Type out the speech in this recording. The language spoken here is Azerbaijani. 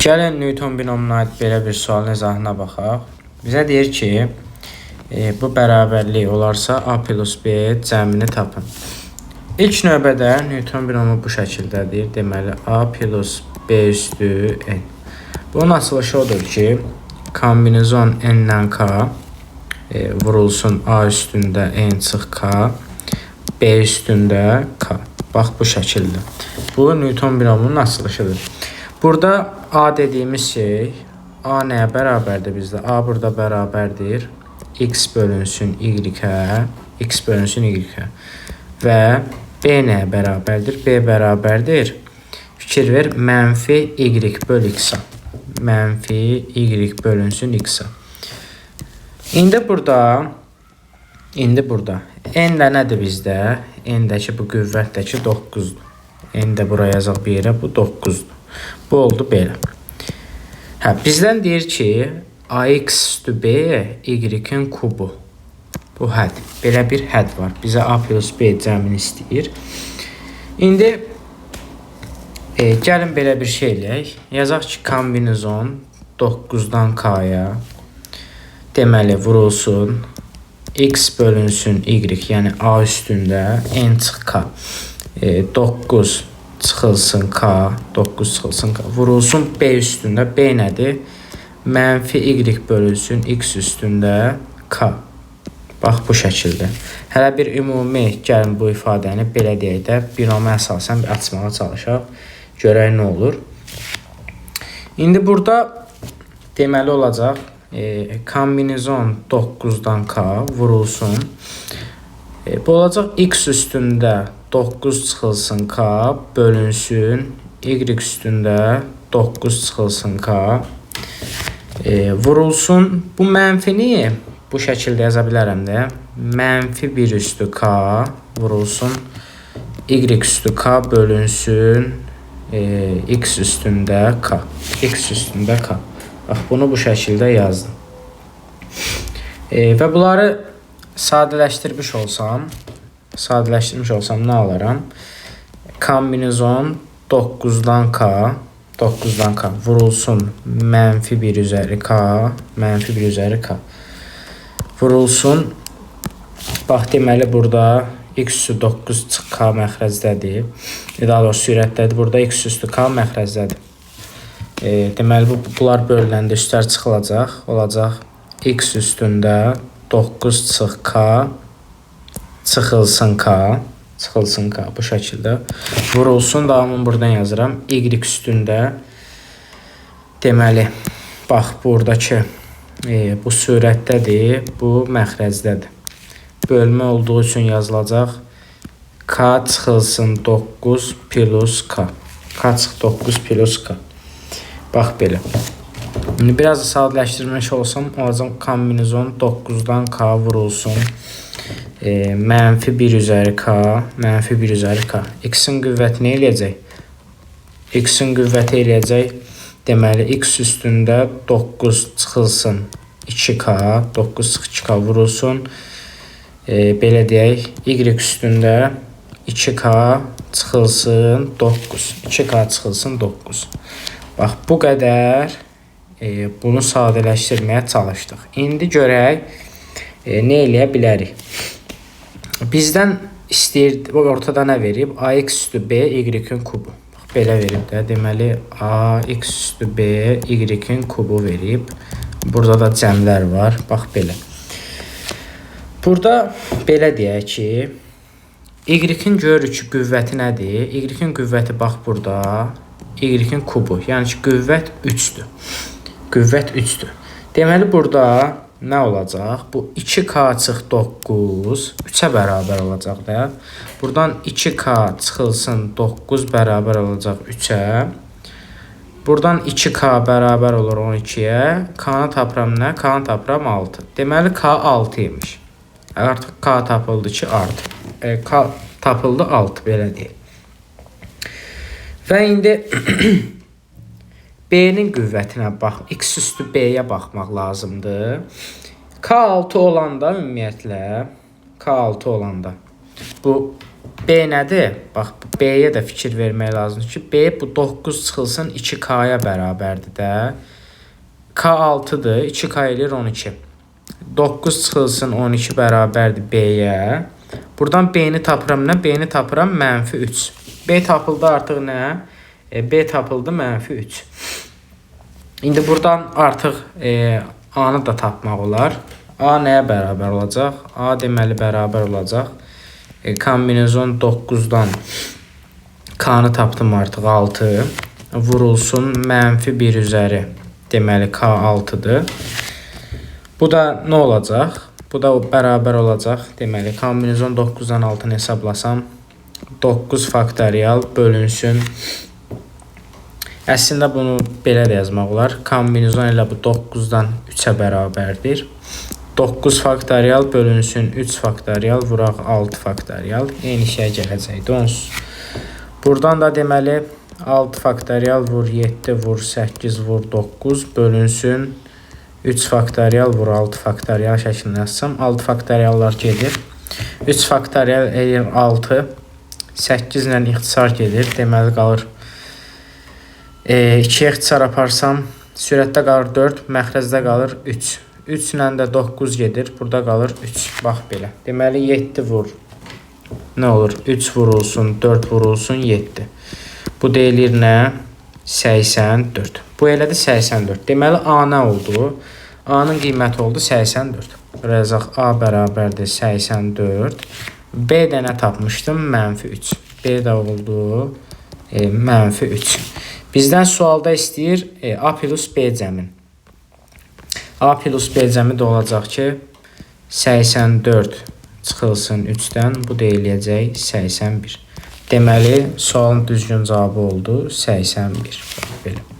Gəlin Newton binomuna aid belə bir sualın izahına baxaq. Bizə deyir ki, bu bərabərlik olarsa A plus B cəmini tapın. İlk növbədə Newton binomu bu şəkildədir. Deməli A plus B üstü N. Bunun açılışı odur ki, kombinizon N ilə K vurulsun A üstündə N çıx K, B üstündə K. Bax bu şəkildə. Bu Newton binomunun açılışıdır. Burada A dediyimiz şey, A nəyə bərabərdir bizdə? A burada bərabərdir. X bölünsün Y-ə, X bölünsün Y-ə. Və B nəyə bərabərdir? B bərabərdir. Fikir ver, mənfi Y böl X-a. Mənfi Y bölünsün X-a. İndi burada N də nədir bizdə? N-dəki bu qüvvətdəki 9-dur. N də buraya yazaq bir yerə, bu 9-dur. Bu oldu belə. Bizdən deyir ki, AX üstü B Y-in kubu. Bu hədd. Belə bir hədd var. Bizə A plus B cəmini istəyir. İndi gəlin belə bir şey eləyək. Yazaq ki, kombinizon 9-dan K-ya deməli vurulsun. X bölünsün Y, yəni A üstündə N çıx K. 9 çıxılsın K, 9 çıxılsın K. Vurulsun B üstündə. B nədir? Mənfi Y bölünsün X üstündə K. Bax bu şəkildə. Hələ bir ümumi gəlin bu ifadəni belə deyək də binomu əsasən bir açmağa çalışaq. Görək nə olur. İndi burada deməli olacaq kombinizon 9-dan K vurulsun. Bu olacaq X üstündə 9 çıxılsın K bölünsün Y üstündə 9 çıxılsın K vurulsun. Bu mənfini bu şəkildə yaza bilərəm də. Mənfi 1 üstü K vurulsun Y üstü K bölünsün X üstündə K. X üstündə K. Bax bunu bu şəkildə yazdım. Və bunları sadələşdirmiş olsam nə alaram? Kombinizon 9-dan K vurulsun mənfi 1 üzəri K, mənfi 1 üzəri K. Vurulsun. Bax deməli burada X üstü 9 çıx K məxrəzdədir. Daha doğrusu sürətdədir. Burada X üstü K məxrəzdədir. Deməli bunlar bölüləndə üstlər çıxılacaq. Olacaq X üstündə 9 çıx K çıxılsın K bu şəkildə. Vurulsun, davamını buradan yazıram. Y üstündə deməli bax buradakı bu sürətdədir, bu məxrəzdədir. Bölmə olduğu üçün yazılacaq K çıxılsın 9 plus K. K çıx 9 plus K. Bax belə. İndi biraz da sadələşdirmiş olsam, olacaq kombinizon 9-dan K vurulsun. Mənfi 1 üzəri K, mənfi 1 üzəri K. X-in qüvvəti nə eləyəcək? X-in qüvvəti eləyəcək. Deməli, X üstündə 9 çıxılsın 2K, 9 çıx 2K vurulsun. Belə deyək, Y üstündə 2K çıxılsın 9. 2K çıxılsın 9. Bax, bu qədər bunu sadələşdirməyə çalışdıq. İndi görək, nə eləyə bilərik? Bizdən istəyir, ortada nə verib? AX üstü B, Y-in kubu. Bax, belə verib də. Deməli, AX üstü B, Y-in kubu verib. Burada da cəmlər var. Bax, belə. Burada belə deyək ki, Y-in görürük ki, qüvvəti nədir? Y-in qüvvəti bax burada. Y-in kubu. Yəni ki, qüvvət 3-dür. Qüvvət 3-dür. Deməli, burada nə olacaq? Bu 2K çıx 9 3-ə bərabər olacaq da. Buradan 2K çıxılsın 9 bərabər olacaq 3-ə. Buradan 2K bərabər olur 12-yə. K-nı tapıram nə? K-nı tapıram 6. Deməli, K 6 imiş. Artıq K tapıldı ki, artıq. K tapıldı 6, belə deyək. Və indi B-nin qüvvətinə bax, X üstü B-yə baxmaq lazımdır. K6 olanda ümumiyyətlə, K6 olanda bu B nədir? Bax, B-yə də fikir vermək lazımdır ki, B bu 9 çıxılsın 2K-ya bərabərdir də. K 6-dır, 2K eləyir 12. 9 çıxılsın 12 bərabərdir B-yə. Buradan B-ni tapıram nə? B-ni tapıram -3. B tapıldı artıq nə? B tapıldı -3. İndi buradan artıq A-nı da tapmaq olar. A nəyə bərabər olacaq? A deməli bərabər olacaq. Kombinezon 9-dan K-nı tapdım artıq 6. Vurulsun -1 üzəri. Deməli K 6-dır. Bu da nə olacaq? Bu da bərabər olacaq. Deməli kombinezon 9-dan 6-nı hesablasam 9 faktorial bölünsün. Əslində bunu belə də yazmaq olar. Kombinezon elə bu 9-dan 3-ə bərabərdir. 9 faktorial bölünsün 3 faktorial vuraq 6 faktorial. Eyni şey gələcəkdir onsuz. Buradan da deməli 6 faktorial vur 7 vur 8 vur 9 bölünsün 3 faktorial vur 6 faktorial şəklində yazsam 6 faktoriallar gedir. 3 faktorial eləyir 6. 8 ilə ixtisar gedir. Deməli qalır 2 ixtisar aparsam sürətdə qalır 4, məxrəcdə qalır 3. 3 ilə də 9 gedir. Burada qalır 3. Bax belə. Deməli 7 vur. Nə olur? 3 vurulsun, 4 vurulsun, 7. Bu deyilir nə? 84. Bu elədir 84. Deməli A nə oldu? A-nın qiyməti oldu 84. Yazaq A bərabərdir 84. B də nə tapmışdım? -3. B də oldu -3. Bizdən sualda istəyir A plus B cəmin. A plus B cəmi də olacaq ki 84 çıxılsın 3-dən. Bu deyiləcək 81. Deməli sualın düzgün cavabı oldu 81. Belə.